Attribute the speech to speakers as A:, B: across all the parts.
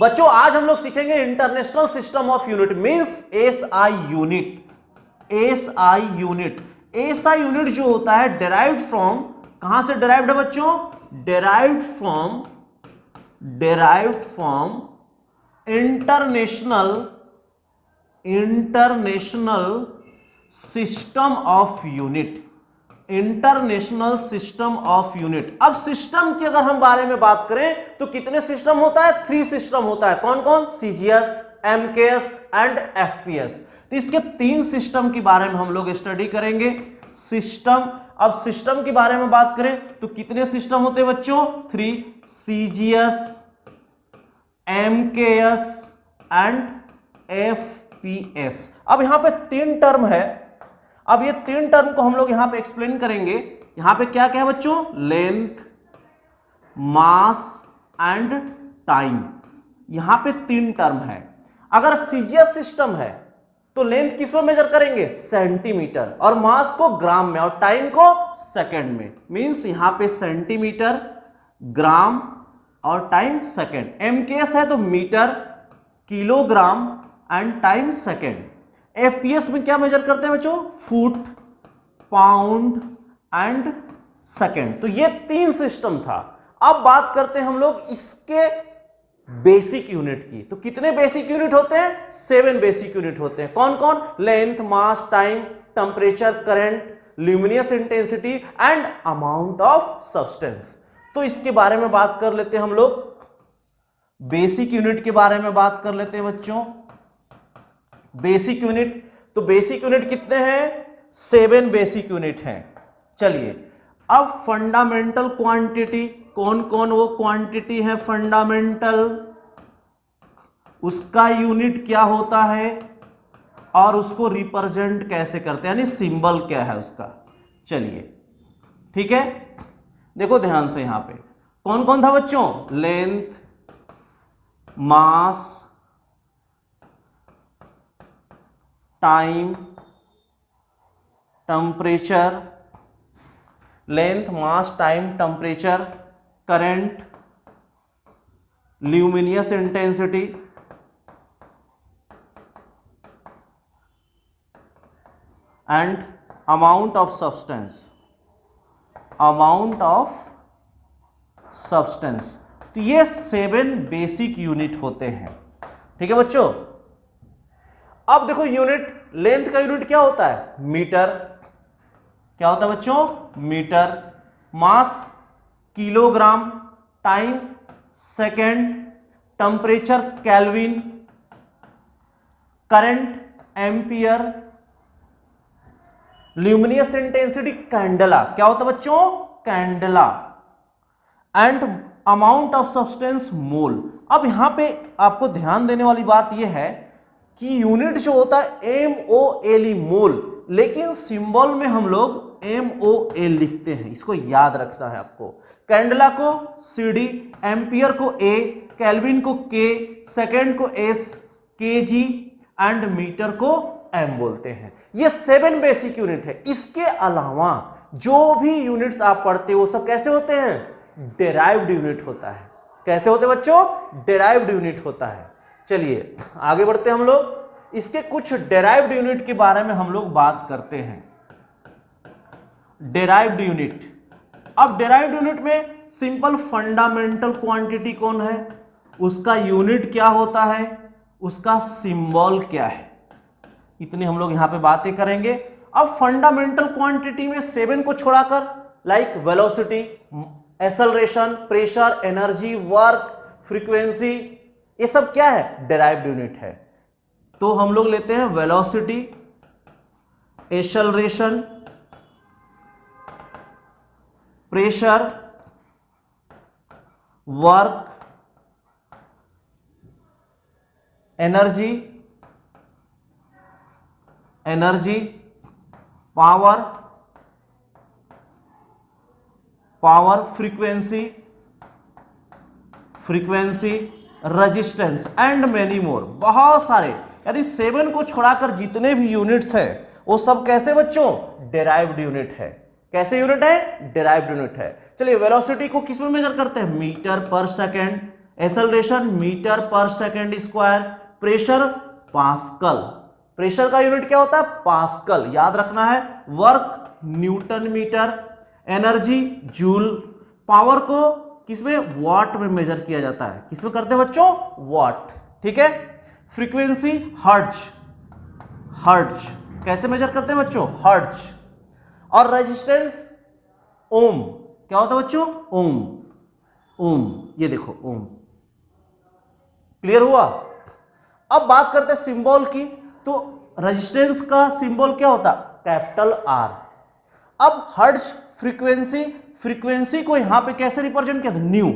A: बच्चों आज हम लोग सीखेंगे international system of unit means SI unit. SI unit, SI unit जो होता है डेराइव्ड फ्रॉम, कहां से डेराइव्ड है बच्चों? Derived from international system of unit. International system of unit. अब सिस्टम की अगर हम बारे में बात करें तो कितने सिस्टम होता है? 3 सिस्टम होता है। कौन कौन? CGS, MKS and FPS. तो इसके 3 सिस्टम के बारे में हम लोग स्टडी करेंगे। सिस्टम, अब सिस्टम के बारे में बात करें तो कितने सिस्टम होते हैं बच्चों? 3, सीजीएस, एमकेएस एंड एफपीएस। अब यहां पे 3 टर्म है। अब ये 3 टर्म को हम लोग यहां पे एक्सप्लेन करेंगे। यहां पे क्या क्या है बच्चों? Length, mass and time. यहां पे 3 टर्म है। अगर सीजीएस सिस्टम है तो लेंथ किस में मेजर करेंगे? सेंटीमीटर, और मास को ग्राम में, और टाइम को सेकंड में। मींस यहां पे सेंटीमीटर, ग्राम और टाइम सेकंड। एमकेएस है तो metre, kilogram and time second. FPS में क्या मेजर करते हैं बच्चों? Foot, pound and second. तो ये 3 सिस्टम था। अब बात करते हैं हम लोग इसके बेसिक यूनिट की। तो कितने बेसिक यूनिट होते हैं? 7 बेसिक यूनिट होते हैं। कौन कौन? Length, mass, time, temperature, current, luminous intensity and amount of substance. तो इसके बारे में बात कर लेते हैं हम लोग। बेसिक यूनिट के बारे में बात कर लेते हैं बच्चों। बेसिक यूनिट, तो बेसिक यूनिट कितने हैं? 7 बेसिक यूनिट हैं। चलिए अब फंडामेंटल क्वांटिटी, कौन कौन वो क्वांटिटी है फंडामेंटल, उसका यूनिट क्या होता है और उसको रिप्रेजेंट कैसे करते हैं, यानी सिंबल क्या है उसका। चलिए ठीक है, देखो ध्यान से यहां पे कौन कौन था बच्चों? Length, mass, time, temperature, length, mass, time, temperature, current, luminous intensity and amount of substance. Amount of substance. तो ये 7 बेसिक यूनिट होते हैं। ठीक है बच्चों। अब देखो यूनिट, लेंथ का यूनिट क्या होता है? मीटर। क्या होता है बच्चों? Metre. Mass kilogram, time second, temperature kelvin, current ampere, luminous intensity candela. क्या होता है बच्चों? Candela. And amount of substance mole. अब यहां पे आपको ध्यान देने वाली बात यह है कि यूनिट जो होता है MOLE, मोल, लेकिन सिंबल में हम लोग MOL लिखते हैं। इसको याद रखना है आपको। कैंडेला को CD, एम्पियर को A, केल्विन को K, सेकेंड को S, kg एंड मीटर को M बोलते हैं। ये 7 बेसिक यूनिट है। इसके अलावा जो भी यूनिट्स आप पढ़ते हो वो सब कैसे होते हैं? डेराइव्ड यूनिट होता है। कैसे होते हैं बच्चों? डेराइव्ड यूनिट होता है। चलिए आगे बढ़ते हैं हम लोग। इसके कुछ डेराइव्ड यूनिट के बारे में हम लोग बात करते हैं। Derived unit. अब डेराइव्ड यूनिट में सिंपल फंडामेंटल क्वांटिटी कौन है, उसका यूनिट क्या होता है, उसका सिंबल क्या है, इतनी हम लोग यहां पे बातें करेंगे। अब फंडामेंटल क्वांटिटी में 7 को छोड़ाकर like velocity, acceleration, pressure, energy, work, frequency, ये सब क्या है? डेराइव्ड यूनिट है। तो हम लोग लेते हैं velocity, acceleration, pressure, work, energy, power, frequency, resistance and many more. बहुत सारे, यानी 7 को छोड़ाकर जितने भी यूनिट्स है वो सब कैसे बच्चों? डेराइव्ड यूनिट है। कैसे यूनिट है? डेराइव्ड यूनिट है। चलिए वेलोसिटी को किस में मेजर करते हैं? मीटर पर सेकेंड। एक्सेलरेशन मीटर पर second square, pressure pascal, pressure का यूनिट क्या होता है पास्कल, याद रखना है, work newton metre, energy joule, power को किसमें वॉट में मेजर किया जाता है, किसमें करते हैं बच्चों वॉट, ठीक है, फ्रीक्वेंसी हर्ट्ज, हर्ट्ज कैसे मेजर करते हैं बच्चों हर्ट्ज, और रेजिस्टेंस ओम, क्या होता है बच्चों ओम, ओम, ये देखो ओम, क्लियर हुआ। अब बात करते हैं सिंबल की, तो रेजिस्टेंस का सिंबल क्या होता कैपिटल आर। अब हर्ट्ज फ्रीक्वेंसी, फ्रीक्वेंसी को यहां पे कैसे रिप्रेजेंट किया था न्यू,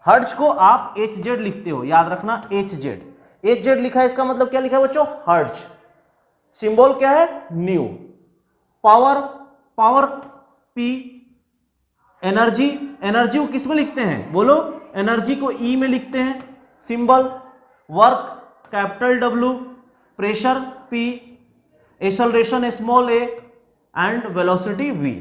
A: हर्ट्ज को आप एच जेड लिखते हो, याद रखना एच जेड, एच जेड लिखा है इसका मतलब क्या लिखा है बच्चों हर्ट्ज, सिंबल क्या है new, power, power P, energy, energy को किस में लिखते हैं बोलो, एनर्जी को ई में लिखते हैं symbol, work capital W, pressure P, acceleration small a and velocity V.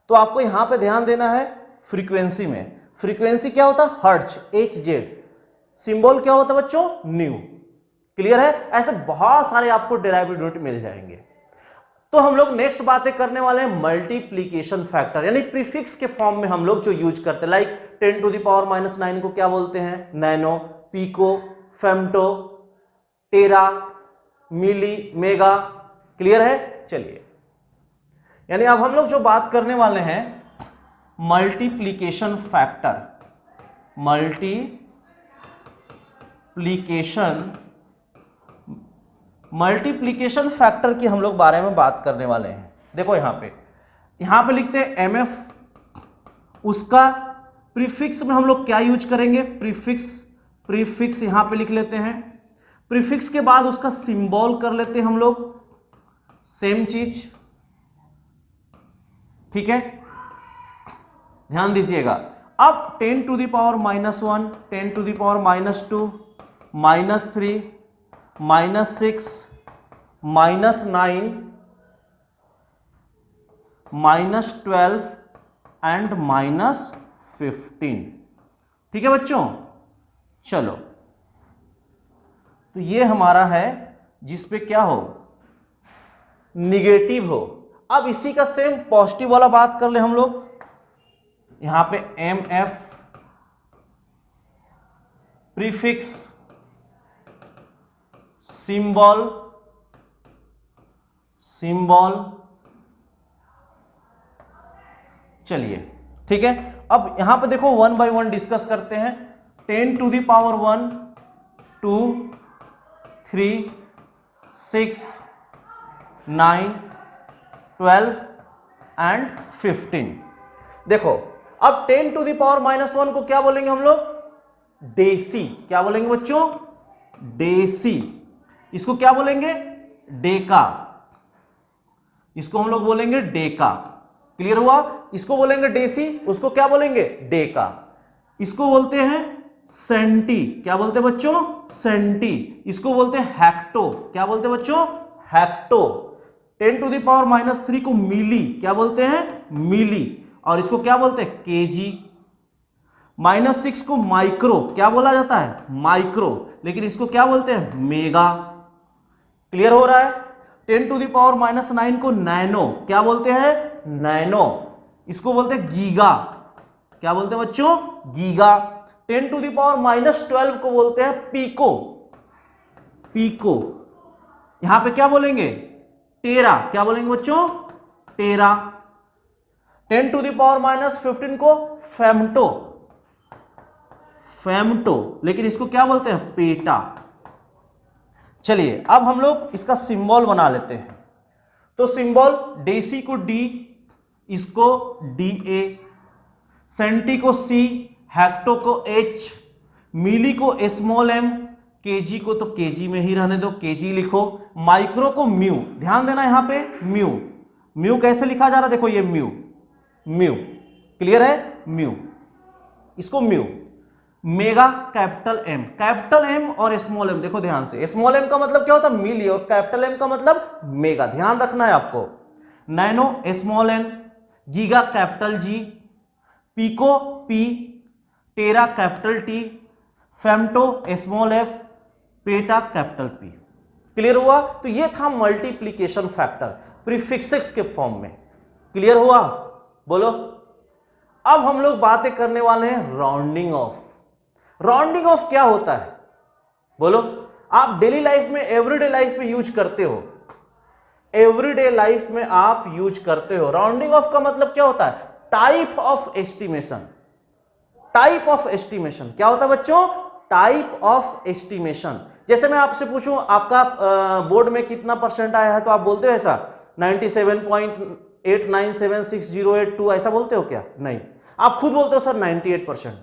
A: तो आपको यहां पे ध्यान देना है फ्रीक्वेंसी में, फ्रीक्वेंसी क्या होता है हर्ट्ज एच जेड, सिंबल क्या होता है बच्चों न्यू, क्लियर है। ऐसे बहुत सारे आपको डेराइवेटिव यूनिट मिल जाएंगे। तो हम लोग नेक्स्ट बातें करने वाले हैं मल्टीप्लीकेशन फैक्टर, यानी प्रीफिक्स के फॉर्म में हम लोग जो यूज करते हैं, लाइक 10 टू द पावर -9 को क्या बोलते हैं नैनो, पीको, फेम्टो, टेरा, मिली, मेगा, क्लियर है। चलिए, यानी अब हम लोग जो बात करने वाले हैं मल्टीप्लीकेशन फैक्टर, मल्टीप्लीकेशन फैक्टर की हम लोग बारे में बात करने वाले हैं। देखो यहां पे लिखते हैं एमएफ, उसका प्रीफिक्स में हम लोग क्या यूज करेंगे प्रीफिक्स यहां पे लिख लेते हैं, प्रीफिक्स के बाद उसका सिंबल कर लेते हैं हम लोग सेम चीज, ठीक है, ध्यान दीजिएगा। अब 10 to the power -1, 10 to the power -2, -3, -6, -9, -12 and -15, ठीक है बच्चों। चलो, तो ये हमारा है जिसपे क्या हो निगेटिव हो। अब इसी का सेम पॉजिटिव वाला बात कर ले हम लोग, यहां पे एम एफ प्रीफिक्स सिंबल चलिए ठीक है। अब यहां पे देखो 1 बाय 1 डिस्कस करते हैं। 10 टू द पावर 1, 2, 3, 6, 9, 12 एंड 15। देखो अब 10 टू द पावर -1 को क्या बोलेंगे हम लोग डेसी, क्या बोलेंगे बच्चों डेसी, इसको क्या बोलेंगे डेका, इसको हम लोग बोलेंगे डेका, क्लियर हुआ। इसको बोलेंगे डेसी, उसको क्या बोलेंगे डेका। इसको बोलते हैं सेंटी, क्या बोलते हैं बच्चों सेंटी। इसको बोलते हैं हेक्टो, क्या बोलते हैं बच्चों हेक्टो। 10 टू द पावर -3 को मिली, क्या बोलते हैं मिली, और इसको क्या बोलते हैं केजी। -6 को माइक्रो, क्या बोला जाता है माइक्रो, लेकिन इसको क्या बोलते हैं मेगा, क्लियर हो रहा है। 10 टू द पावर -9 को नैनो, क्या बोलते हैं नैनो, इसको बोलते हैं गीगा, क्या बोलते हैं बच्चों गीगा। 10 टू द पावर -12 को बोलते हैं पीको, पीको। यहां पे क्या बोलेंगे टेरा, क्या बोलेंगे बच्चों टेरा। 10 टू द पावर -15 को फेम्टो, फेम्टो, लेकिन इसको क्या बोलते हैं पेटा। चलिए अब हम लोग इसका सिंबल बना लेते हैं। तो सिंबल डेसी को डी, इसको डी ए, सेंटी को सी, हेक्टो को एच, मिली को स्मॉल एम, केजी को तो केजी में ही रहने दो केजी लिखो, माइक्रो को म्यू, ध्यान देना यहां पे म्यू, म्यू कैसे लिखा जा रहा है देखो ये म्यू, म्यू क्लियर है म्यू, इसको म्यू। मेगा कैपिटल एम और स्मॉल एम, देखो ध्यान से, स्मॉल एम का मतलब क्या होता है मिली और कैपिटल एम का मतलब मेगा, ध्यान रखना है आपको। Nano small n, giga capital G, pico p, tera capital T, femto small f, peta capital P. Clear हुआ? तो ये था मल्टीप्लीकेशन फैक्टर प्रीफिक्सेस के फॉर्म में। क्लियर हुआ? बोलो। अब हम लोग बातें करने वाले हैं राउंडिंग ऑफ। राउंडिंग ऑफ क्या होता है? बोलो। आप डेली लाइफ में, एवरीडे लाइफ में यूज करते हो, एवरीडे लाइफ में आप यूज करते हो। राउंडिंग ऑफ का मतलब क्या होता है? Type of estimation. Type of estimation क्या होता है बच्चों? Type of estimation. जैसे मैं आपसे पूछूं आपका बोर्ड में कितना परसेंट आया है, तो आप बोलते हो ऐसा 97.897608 ऐसा बोलते हो क्या? नहीं, आप खुद बोलते हो सर 98%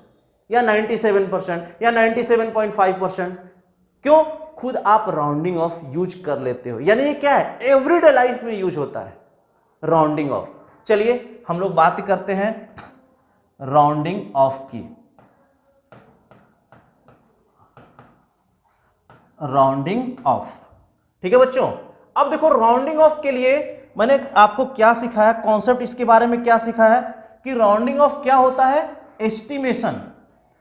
A: या 97% या 97.5%। क्यों? खुद आप राउंडिंग ऑफ यूज कर लेते हो, यानी ये क्या है? एवरीडे लाइफ में यूज होता है राउंडिंग ऑफ। चलिए हम लोग बात करते हैं राउंडिंग ऑफ की। राउंडिंग ऑफ, ठीक है बच्चों। अब देखो राउंडिंग ऑफ के लिए मैंने आपको क्या सिखाया, कॉन्सेप्ट इसके बारे में क्या सिखाया कि राउंडिंग ऑफ क्या होता है? Estimation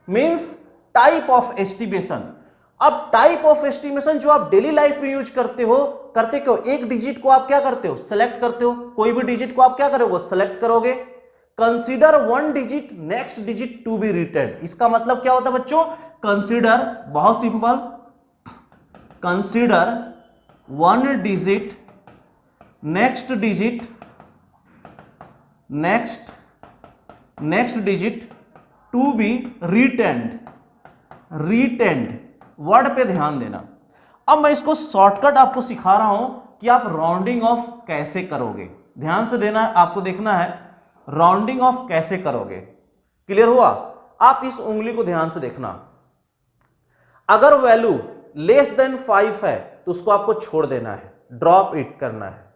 A: means type of estimation. अब टाइप ऑफ एस्टिमेशन जो आप डेली लाइफ में यूज करते हो, करते क्यों? एक डिजिट को आप क्या करते हो? सेलेक्ट करते हो। कोई भी डिजिट को आप क्या करोगे? सेलेक्ट करोगे। Consider one digit next digit to be written. इसका मतलब क्या होता है बच्चों? कंसीडर, बहुत simple, consider one digit next digit next digit to be retained. Retained word पे ध्यान देना। अब मैं इसको शॉर्टकट आपको सिखा रहा हूं कि आप राउंडिंग ऑफ कैसे करोगे। ध्यान से देना, आपको देखना है राउंडिंग ऑफ कैसे करोगे। क्लियर हुआ? आप इस उंगली को ध्यान से देखना। अगर वैल्यू लेस देन 5 है तो उसको आपको छोड़ देना है, ड्रॉप इट करना है।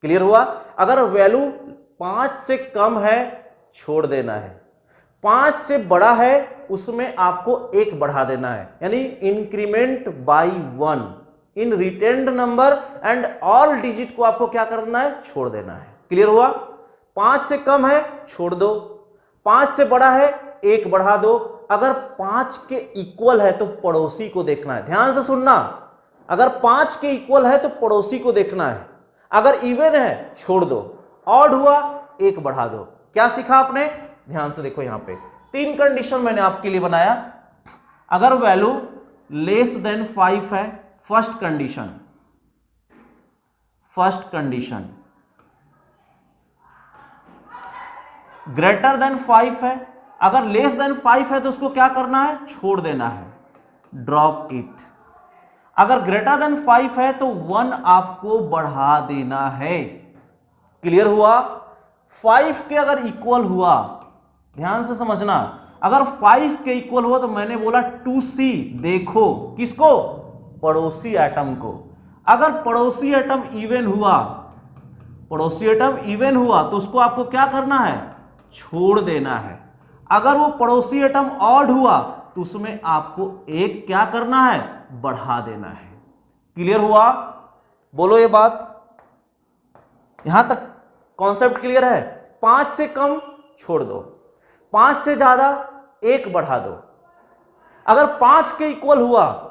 A: क्लियर हुआ? अगर वैल्यू 5 से कम है छोड़ देना है, 5 से बड़ा है उसमें आपको 1 बढ़ा देना है, यानी increment by 1 in retained number and all digit को आपको क्या करना है? छोड़ देना है। क्लियर हुआ? 5 से कम है छोड़ दो, 5 से बड़ा है 1 बढ़ा दो। अगर 5 के इक्वल है तो पड़ोसी को देखना है। ध्यान से सुनना, अगर 5 के इक्वल है तो पड़ोसी को देखना है। अगर इवन है छोड़ दो, ऑड हुआ 1 बढ़ा दो। क्या सीखा आपने? ध्यान से देखो, यहां पे 3 कंडीशन मैंने आपके लिए बनाया। अगर वैल्यू लेस देन 5 है, फर्स्ट कंडीशन ग्रेटर देन 5 है, अगर लेस देन 5 है तो उसको क्या करना है? छोड़ देना है, ड्रॉप इट। अगर ग्रेटर देन 5 है तो 1 आपको बढ़ा देना है। क्लियर हुआ? 5 के अगर इक्वल हुआ, ध्यान से समझना, अगर 5 के इक्वल हुआ तो मैंने बोला टू सी, देखो किसको? पड़ोसी एटम को। अगर पड़ोसी एटम इवन हुआ तो उसको आपको क्या करना है? छोड़ देना है। अगर वो पड़ोसी एटम ऑड हुआ तो उसमें आपको 1 क्या करना है? बढ़ा देना है। क्लियर हुआ? बोलो ये बात, यहां तक कॉन्सेप्ट क्लियर है? 5 से कम छोड़ दो, 5 से ज्यादा 1 बढ़ा दो। अगर 5 के इक्वल हुआ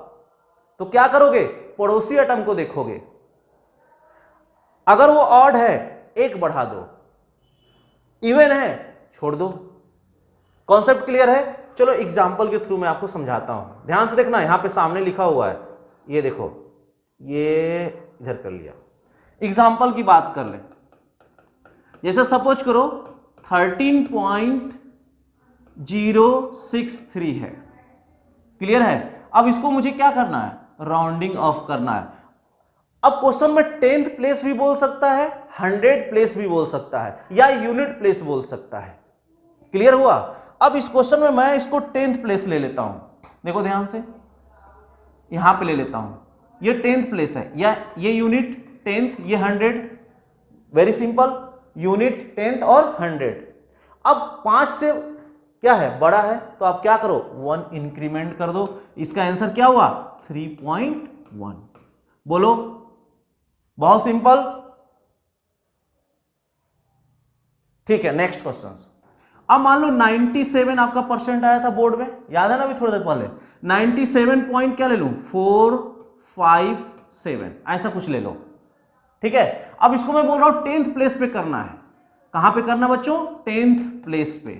A: तो क्या करोगे? पड़ोसी एटम को देखोगे। अगर वो ऑड है 1 बढ़ा दो, इवन है छोड़ दो। कॉन्सेप्ट क्लियर है? चलो एग्जाम्पल के थ्रू मैं आपको समझाता हूं। ध्यान से देखना, यहां पे सामने लिखा हुआ है, ये देखो, ये इधर कर लिया। एग्जाम्पल की बात कर ले, जैसे सपोज करो 13.063 है। क्लियर है? अब इसको मुझे क्या करना है? राउंडिंग ऑफ करना है। अब क्वेश्चन में 10th प्लेस भी बोल सकता है, 100 प्लेस भी बोल सकता है, या यूनिट प्लेस बोल सकता है। क्लियर हुआ? अब इस क्वेश्चन में मैं इसको 10th प्लेस ले लेता हूं। देखो ध्यान से, यहां पे ले लेता हूं, ये 10th प्लेस है, या ये यूनिट 10th, ये 100। वेरी सिंपल, यूनिट 10th और 100। अब 5 से क्या है? बड़ा है, तो आप क्या करो? 1 इंक्रीमेंट कर दो। इसका आंसर क्या हुआ? 3.1। बोलो, बहुत सिंपल। ठीक है, नेक्स्ट क्वेश्चन। अब मान लो 97 आपका परसेंट आया था बोर्ड में, याद है ना अभी थोड़ी देर पहले, 97 पॉइंट क्या ले लूं 457 ऐसा कुछ ले लो, ठीक है। अब इसको मैं बोल रहा हूं 10th प्लेस पे करना है। कहां पे करना बच्चों 10th प्लेस पे,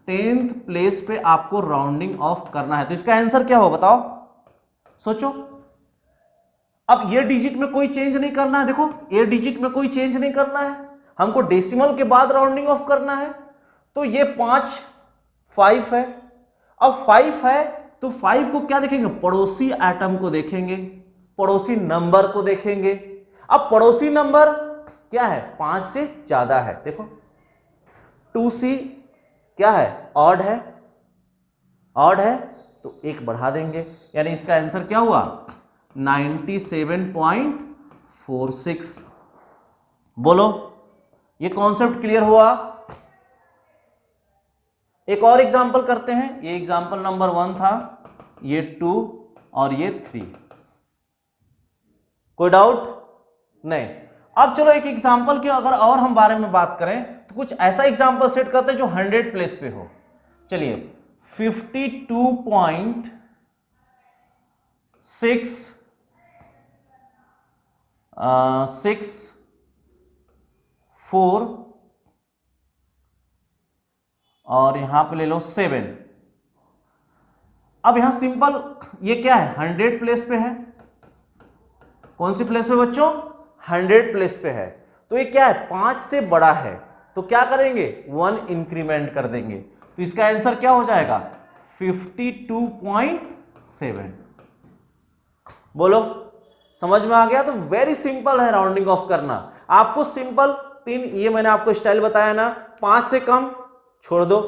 A: 10th प्लेस पे आपको राउंडिंग ऑफ करना है। तो इसका आंसर क्या हो बताओ, सोचो। अब ये डिजिट में कोई चेंज नहीं करना है, देखो ये डिजिट में कोई चेंज नहीं करना है, हमको डेसिमल के बाद राउंडिंग ऑफ करना है। तो ये 5 है। अब 5 है तो 5 को क्या देखेंगे, पड़ोसी एटम को देखेंगे, पड़ोसी नंबर को देखेंगे। अब पड़ोसी नंबर क्या है 5 से ज्यादा है, देखो 2C क्या है ऑड है, ऑड है तो 1 बढ़ा देंगे, यानी इसका आंसर क्या हुआ 97.46। बोलो ये कॉन्सेप्ट क्लियर हुआ। एक और एग्जांपल करते हैं, ये एग्जांपल नंबर 1 था, ये 2 और ये 3। कोई डाउट नहीं। अब चलो एक एग्जांपल के अगर और हम बारे में बात करें तो कुछ ऐसा एग्जांपल सेट करते हैं जो 100 प्लेस पे हो। चलिए 52.64 और यहां पे ले लो 7। अब यहां सिंपल ये क्या है 100 प्लेस पे है, कौन सी प्लेस पे बच्चों 100 प्लेस पे है। तो ये क्या है 5 से बड़ा है, तो क्या करेंगे 1 इंक्रीमेंट कर देंगे, तो इसका आंसर क्या हो जाएगा 52.7। बोलो समझ में आ गया। तो वेरी सिंपल है राउंडिंग ऑफ करना। आपको सिंपल 3 ये मैंने आपको स्टाइल बताया ना, 5 से कम छोड़ दो,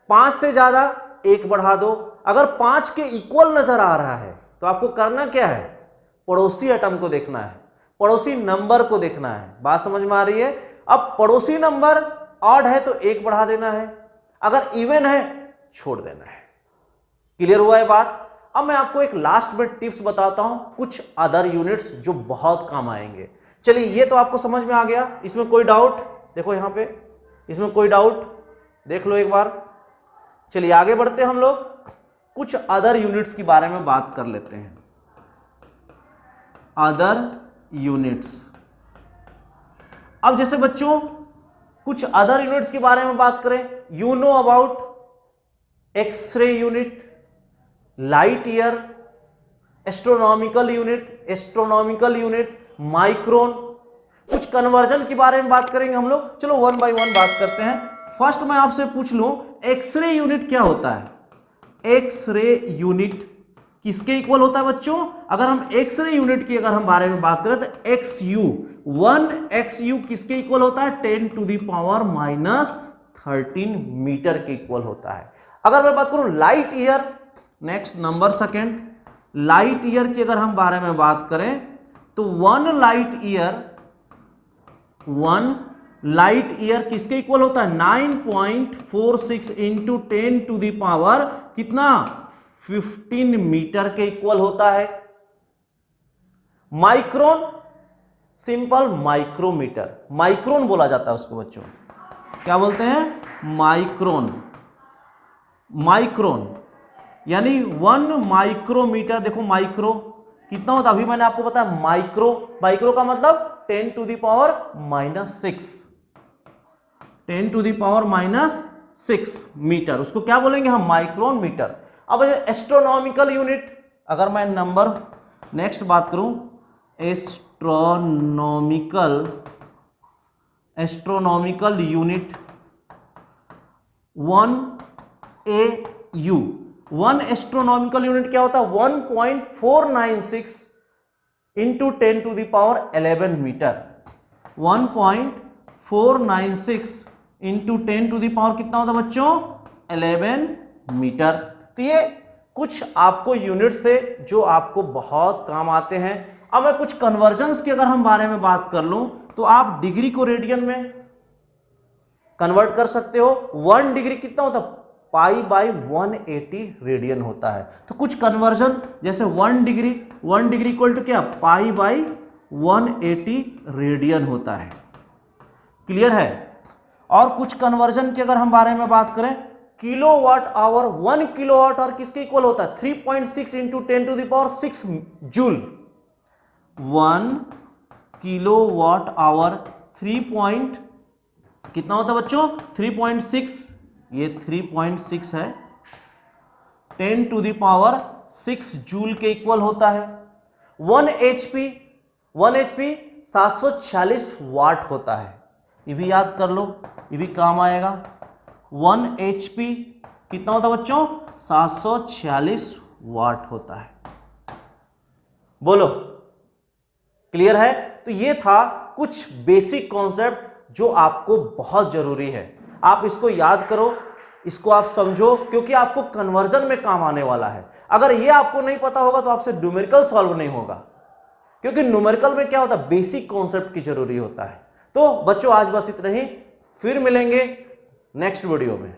A: 5 से ज्यादा 1 बढ़ा दो। अगर 5 के इक्वल नजर आ रहा है तो आपको करना क्या है पड़ोसी एटम को देखना है, पड़ोसी नंबर को देखना है। बात समझ में आ रही है। अब पड़ोसी नंबर ऑड है तो 1 बढ़ा देना है, अगर इवन है छोड़ देना है। क्लियर हुआ है बात। अब मैं आपको एक लास्ट में टिप्स बताता हूं, कुछ अदर यूनिट्स जो बहुत काम आएंगे। चलिए ये तो आपको समझ में आ गया, इसमें कोई डाउट देखो यहां पे, इसमें कोई डाउट देख लो एक बार। चलिए आगे बढ़ते हैं, हम लोग कुछ अदर यूनिट्स के बारे में बात कर लेते हैं। अदर यूनिट्स, अब जैसे बच्चों कुछ अदर यूनिट्स के बारे में बात करें, you know about x-ray unit, light year, astronomical unit, micron. कुछ कन्वर्जन के बारे में बात करेंगे हम लोग। चलो 1 बाय 1 बात करते हैं। फर्स्ट मैं आपसे पूछ लूं एक्सरे यूनिट क्या होता है। एक्सरे यूनिट किसके इक्वल होता है बच्चों, अगर हम एक्सरे यूनिट की अगर हम बारे में बात करें तो XU 1 XU किसके इक्वल होता है 10⁻⁻13 मीटर के इक्वल होता है। अगर मैं बात करूं light year, next number second, light year की अगर हम बारे में बात करें तो 1 लाइट ईयर किसके इक्वल होता है 9.46 इंटू 10⁻, कितना 15 मीटर के इक्वल होता है। माइक्रोन, सिंपल माइक्रोमीटर, माइक्रोन बोला जाता है उसको बच्चों, क्या बोलते हैं माइक्रोन। माइक्रोन यानी 1 माइक्रोमीटर। देखो माइक्रो कितना होता है, अभी मैंने आपको बताया माइक्रो, माइक्रो का मतलब 10⁻⁻6 मीटर, उसको क्या बोलेंगे हम माइक्रोन मीटर। अब एस्ट्रोनॉमिकल यूनिट, अगर मैं नंबर नेक्स्ट बात करूं, astronomical unit 1 AU, 1 astronomical unit क्या होता है 1.496 इंटू 10⁻11 मीटर। 1.496 इंटू 10⁻, कितना होता है बच्चों 11 मीटर। तो ये कुछ आपको यूनिट्स थे जो आपको बहुत काम आते हैं। अब मैं कुछ कन्वर्जन्स की अगर हम बारे में बात कर लूं तो आप डिग्री को रेडियन में कन्वर्ट कर सकते हो। 1 डिग्री कितना होता है π/180 रेडियन होता है। तो कुछ कन्वर्जन जैसे 1 डिग्री इक्वल टू क्या π/180 रेडियन होता है। क्लियर है। और कुछ कन्वर्जन की अगर हम बारे में बात करें, किलोवाट आवर, 1 किलोवाट और किसके इक्वल होता है? 3.6 इंटू 10⁶ जूल। 1 किलोवाट आवर 3 कितना होता है बच्चों? 3.6, ये 3.6 है, 10⁶ जूल के इक्वल होता है। 1 HP 746 वाट होता है। ये भी याद कर लो, ये भी काम आएगा। 1 HP कितना होता है बच्चों? 746 वाट होता है। बोलो, क्लियर है? तो ये था कुछ बेसिक कॉन्सेप्ट जो आपको बहुत जरूरी है। आप इसको याद करो, इसको आप समझो, क्योंकि आपको कन्वर्जन में काम आने वाला है। अगर ये आपको नहीं पता होगा तो आपसे न्यूमेरिकल सॉल्व नहीं होगा, क्योंकि न्यूमेरिकल में क्या होता है? बेसिक कॉन्सेप्ट की जरूरी होता है। तो बच्चों आज बस इतना ही, फिर मिलेंगे नेक्स्ट वीडियो में।